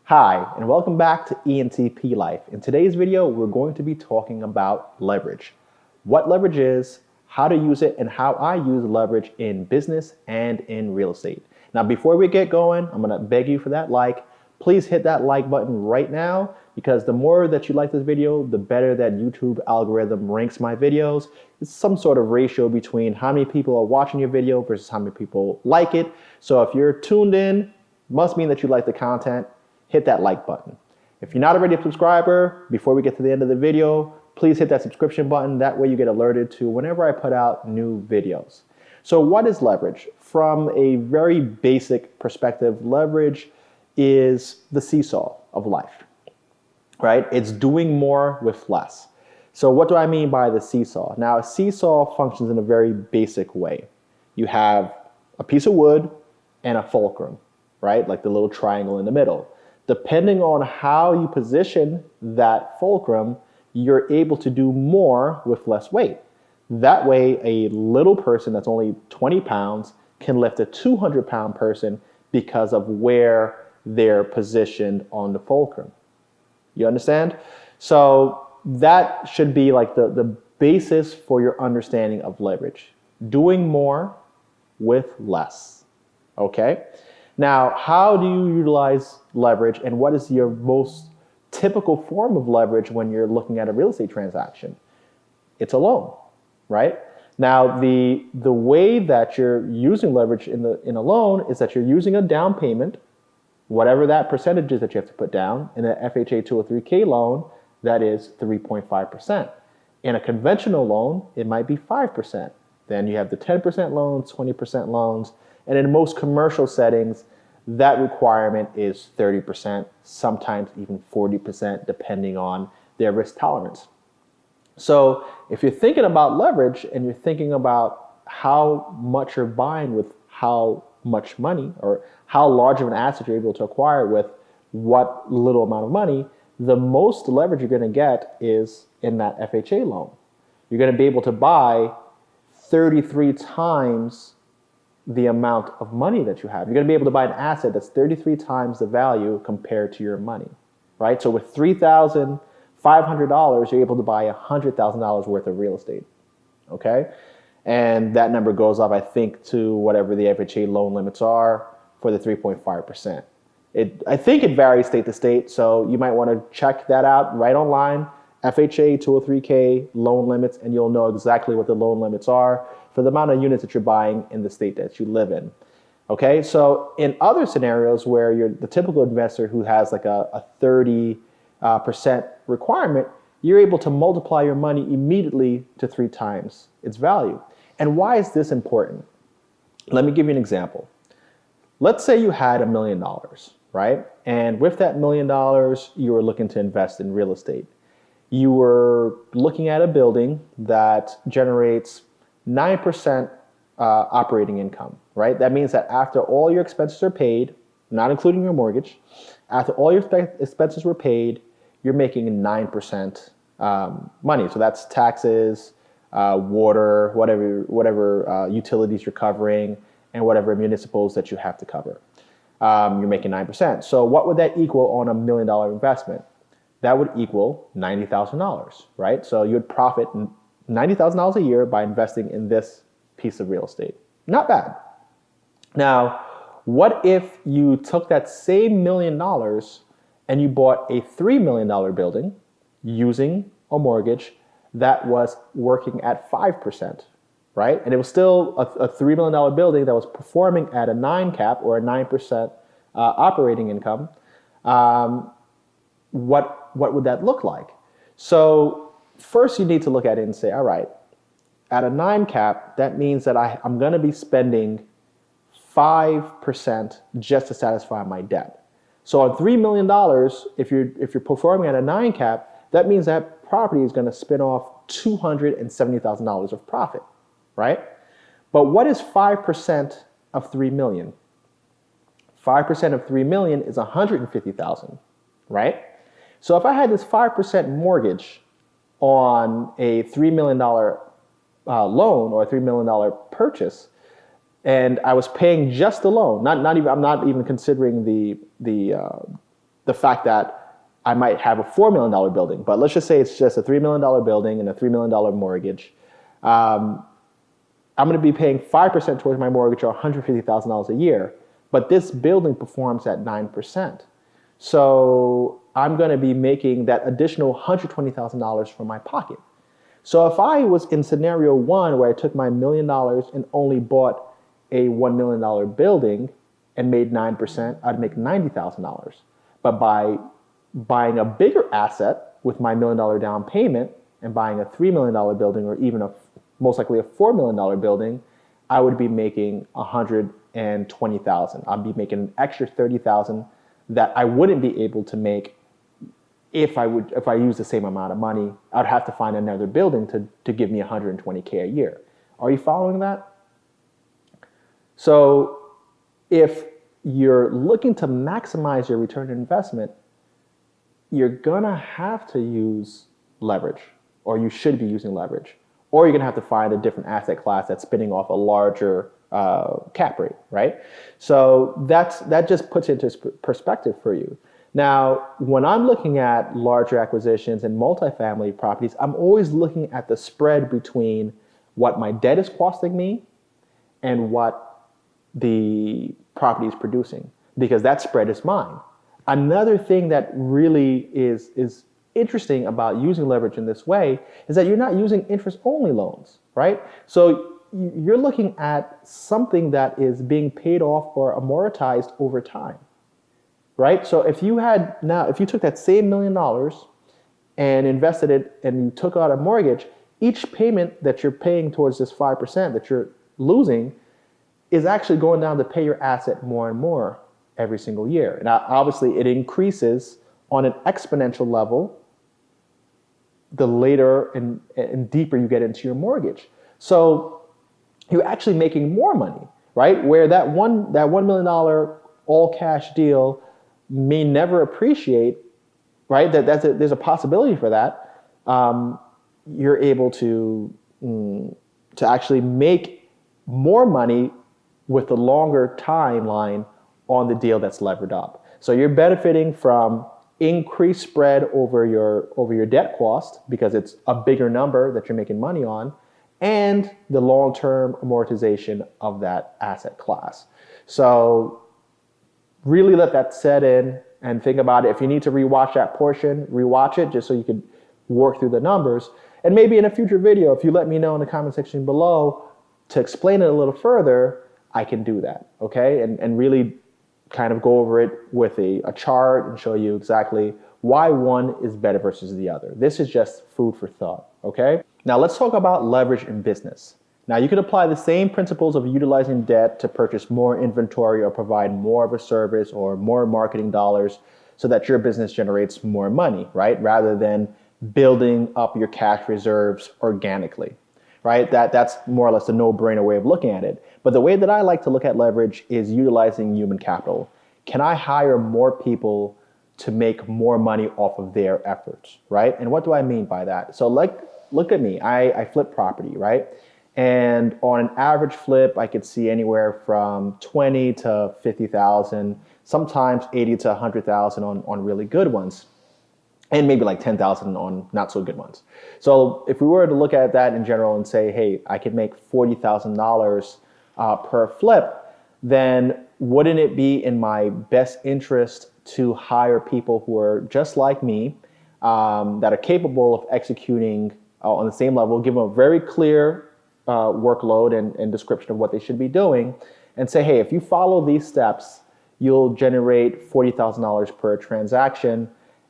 Hi, and welcome back to ENTP Life. In today's video, we're going to be talking about leverage. What leverage is, how to use it, and how I use leverage in business and in real estate. Now, before we get going, I'm gonna beg you for that like. Please hit that like button right now because the more that you like this video, the better that YouTube algorithm ranks my videos. It's some sort of ratio between how many people are watching your video versus how many people like it. So if you're tuned in, must mean that you like the content. Hit that like button. If you're not already a subscriber, before we get to the end of the video, please hit that subscription button. That way you get alerted to whenever I put out new videos. So what is leverage? From a very basic perspective, leverage is the seesaw of life, right? It's doing more with less. So what do I mean by the seesaw? Now, a seesaw functions in a very basic way. You have a piece of wood and a fulcrum, right? Like the little triangle in the middle. Depending on how you position that fulcrum, you're able to do more with less weight. That way, a little person that's only 20 pounds can lift a 200-pound person because of where they're positioned on the fulcrum. You understand? So that should be like the basis for your understanding of leverage. Doing more with less, okay? Now, how do you utilize leverage and what is your most typical form of leverage when you're looking at a real estate transaction? It's a loan, right? Now, the way that you're using leverage in a loan is that you're using a down payment, whatever that percentage is that you have to put down. In an FHA 203K loan, that is 3.5%. In a conventional loan, it might be 5%. Then you have the 10% loans, 20% loans, and in most commercial settings, that requirement is 30%, sometimes even 40%, depending on their risk tolerance. So if you're thinking about leverage and you're thinking about how much you're buying with how much money or how large of an asset you're able to acquire with what little amount of money, the most leverage you're going to get is in that FHA loan. You're going to be able to buy 33 times the amount of money that you have. You're going to be able to buy an asset that's 33 times the value compared to your money, right? So with $3,500, you're able to buy $100,000 worth of real estate, okay? And that number goes up, I think, to whatever the FHA loan limits are for the 3.5%. I think it varies state to state, so you might want to check that out right online, FHA 203K loan limits, and you'll know exactly what the loan limits are for the amount of units that you're buying in the state that you live in. Okay, so in other scenarios where you're the typical investor who has like a 30% requirement, you're able to multiply your money immediately to 3 times its value. And why is this important? Let me give you an example. Let's say you had $1 million, right? And with that $1 million, you were looking to invest in real estate. You were looking at a building that generates 9% operating income, right? That means that after all your expenses are paid, not including your mortgage, after all your expenses were paid, you're making 9% money. So that's taxes, water, whatever utilities you're covering, and whatever municipals that you have to cover. You're making 9%. So what would that equal on $1 million investment? That would equal $90,000, right? So you would profit $90,000 a year by investing in this piece of real estate. Not bad. Now, what if you took that same $1 million and you bought a $3 million building using a mortgage that was working at 5%, right? And it was still a $3 million building that was performing at a 9 cap or a 9% operating income. What would that look like? So first you need to look at it and say, all right, at a 9 cap, that means that I'm going to be spending 5% just to satisfy my debt. So on $3 million, if you're performing at a 9 cap, that means that property is going to spin off $270,000 of profit, right? But what is 5% of 3 million? 5% of 3 million is 150,000, right? So if I had this 5% mortgage on a $3 million loan or a $3 million purchase, and I was paying just the loan, I'm not even considering the the fact that I might have a $4 million building, but let's just say it's just a $3 million building and a $3 million mortgage. I'm going to be paying 5% towards my mortgage, or $150,000 a year, but this building performs at 9%. So I'm going to be making that additional $120,000 from my pocket. So if I was in scenario one where I took my $1 million and only bought a $1 million building and made 9%, I'd make $90,000. But by buying a bigger asset with my $1 million down payment and buying a $3 million building, or even most likely a $4 million building, I would be making $120,000. I'd be making an extra $30,000 that I wouldn't be able to make if I use the same amount of money. I'd have to find another building to give me $120K a year. Are you following that? So if you're looking to maximize your return on investment, you're gonna have to use leverage, or you should be using leverage, or you're gonna have to find a different asset class that's spinning off a larger cap rate, right? So that just puts it into perspective for you. Now, when I'm looking at larger acquisitions and multifamily properties, I'm always looking at the spread between what my debt is costing me and what the property is producing, because that spread is mine. Another thing that really is interesting about using leverage in this way is that you're not using interest-only loans, right? So you're looking at something that is being paid off or amortized over time, right? So if you took that same $1 million and invested it and you took out a mortgage, each payment that you're paying towards this 5% that you're losing is actually going down to pay your asset more and more every single year. And obviously it increases on an exponential level the later and deeper you get into your mortgage. So you're actually making more money, right? Where that $1 million all cash deal may never appreciate, right? There's a possibility for that. You're able to actually make more money with the longer timeline on the deal that's levered up. So you're benefiting from increased spread over your debt cost, because it's a bigger number that you're making money on, and the long-term amortization of that asset class. So really let that set in and think about it. If you need to rewatch that portion, rewatch it just so you can work through the numbers. And maybe in a future video, if you let me know in the comment section below to explain it a little further, I can do that, okay? And really kind of go over it with a chart and show you exactly why one is better versus the other. This is just food for thought, okay? Now let's talk about leverage in business. Now you could apply the same principles of utilizing debt to purchase more inventory or provide more of a service or more marketing dollars so that your business generates more money, right? Rather than building up your cash reserves organically, right? That's more or less a no-brainer way of looking at it. But the way that I like to look at leverage is utilizing human capital. Can I hire more people to make more money off of their efforts, right? And what do I mean by that? So look at me, I flip property, right? And on an average flip, I could see anywhere from 20 to 50,000, sometimes 80 to 100,000 on really good ones, and maybe like 10,000 on not so good ones. So if we were to look at that in general and say, hey, I could make $40,000 per flip, then wouldn't it be in my best interest to hire people who are just like me, that are capable of executing on the same level, give them a very clear workload and description of what they should be doing, and say, hey, if you follow these steps, you'll generate $40,000 per transaction,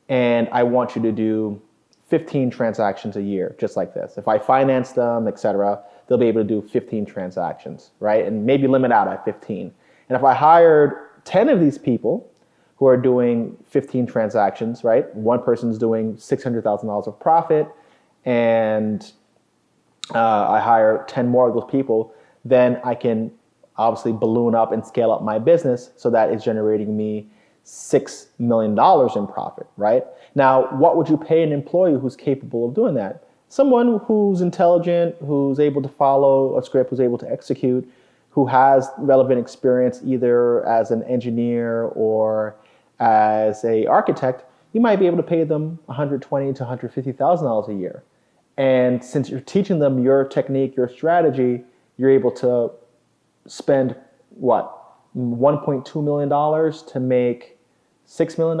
and I want you to do 15 transactions a year, just like this. If I finance them, etc., they'll be able to do 15 transactions, right? And maybe limit out at 15. And if I hired 10 of these people who are doing 15 transactions, right? One person's doing $600,000 of profit, and I hire 10 more of those people, then I can obviously balloon up and scale up my business so that it's generating me $6 million in profit, right? Now, what would you pay an employee who's capable of doing that? Someone who's intelligent, who's able to follow a script, who's able to execute, who has relevant experience either as an engineer or as a architect, you might be able to pay them $120,000 to $150,000 a year. And since you're teaching them your technique, your strategy, you're able to spend what, $1.2 million to make $6 million.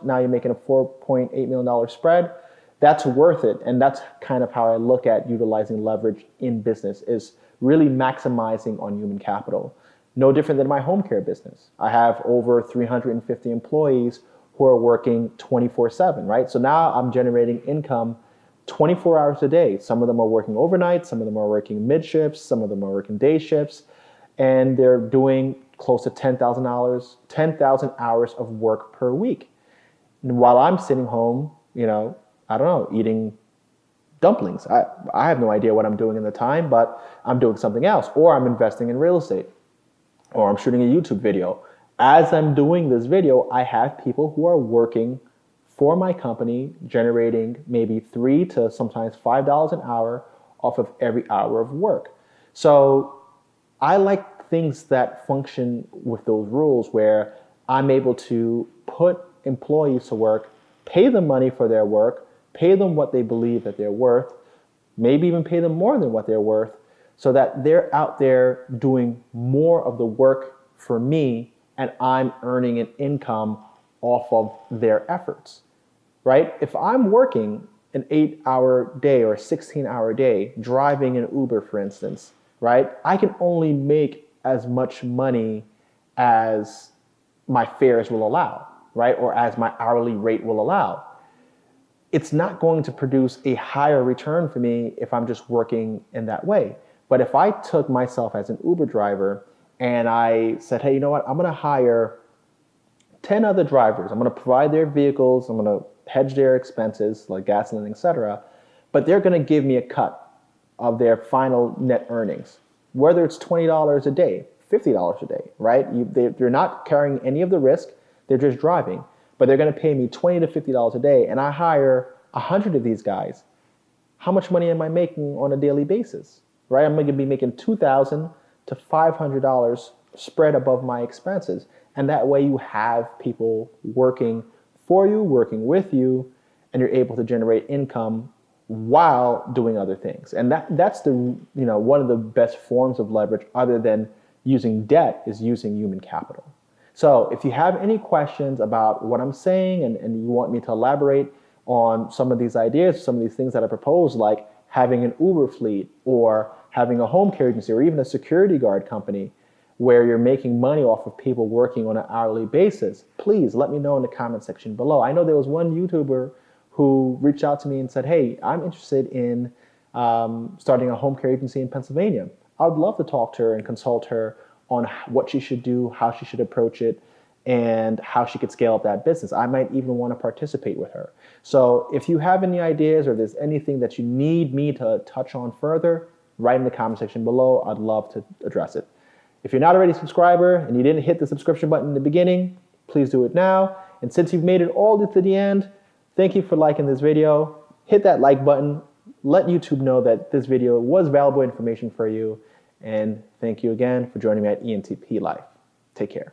Now you're making a $4.8 million spread. That's worth it. And that's kind of how I look at utilizing leverage in business, is really maximizing on human capital. No different than my home care business. I have over 350 employees who are working 24/7, right? So now I'm generating income 24 hours a day. Some of them are working overnight, some of them are working mid shifts, some of them are working day shifts, and they're doing close to 10,000 hours of work per week. And while I'm sitting home, I don't know, eating dumplings. I have no idea what I'm doing in the time, but I'm doing something else, or I'm investing in real estate, or I'm shooting a YouTube video. As I'm doing this video, I have people who are working for my company, generating maybe $3 to sometimes $5 an hour off of every hour of work. So I like things that function with those rules, where I'm able to put employees to work, pay them money for their work, pay them what they believe that they're worth, maybe even pay them more than what they're worth, so that they're out there doing more of the work for me, and I'm earning an income off of their efforts, right? If I'm working an 8-hour day or a 16-hour day, driving an Uber, for instance, right? I can only make as much money as my fares will allow, right? Or as my hourly rate will allow. It's not going to produce a higher return for me if I'm just working in that way. But if I took myself as an Uber driver and I said, hey, you know what? I'm going to hire 10 other drivers. I'm going to provide their vehicles. I'm going to hedge their expenses like gasoline, etc. But they're going to give me a cut of their final net earnings, whether it's $20 a day, $50 a day, right? They're not carrying any of the risk. They're just driving. But they're going to pay me $20 to $50 a day, and I hire 100 of these guys. How much money am I making on a daily basis, right? I'm going to be making $2,000 to $500 spread above my expenses. And that way you have people working for you, working with you, and you're able to generate income while doing other things. And that's the one of the best forms of leverage, other than using debt, is using human capital. So if you have any questions about what I'm saying, and you want me to elaborate on some of these ideas, some of these things that I propose, like having an Uber fleet, or having a home care agency, or even a security guard company where you're making money off of people working on an hourly basis, please let me know in the comment section below. I know there was one YouTuber who reached out to me and said, hey, I'm interested in starting a home care agency in Pennsylvania. I would love to talk to her and consult her on what she should do, how she should approach it, and how she could scale up that business. I might even want to participate with her. So if you have any ideas, or there's anything that you need me to touch on further, write in the comment section below. I'd love to address it. If you're not already a subscriber and you didn't hit the subscription button in the beginning, please do it now. And since you've made it all to the end, thank you for liking this video. Hit that like button. Let YouTube know that this video was valuable information for you. And thank you again for joining me at ENTP Life. Take care.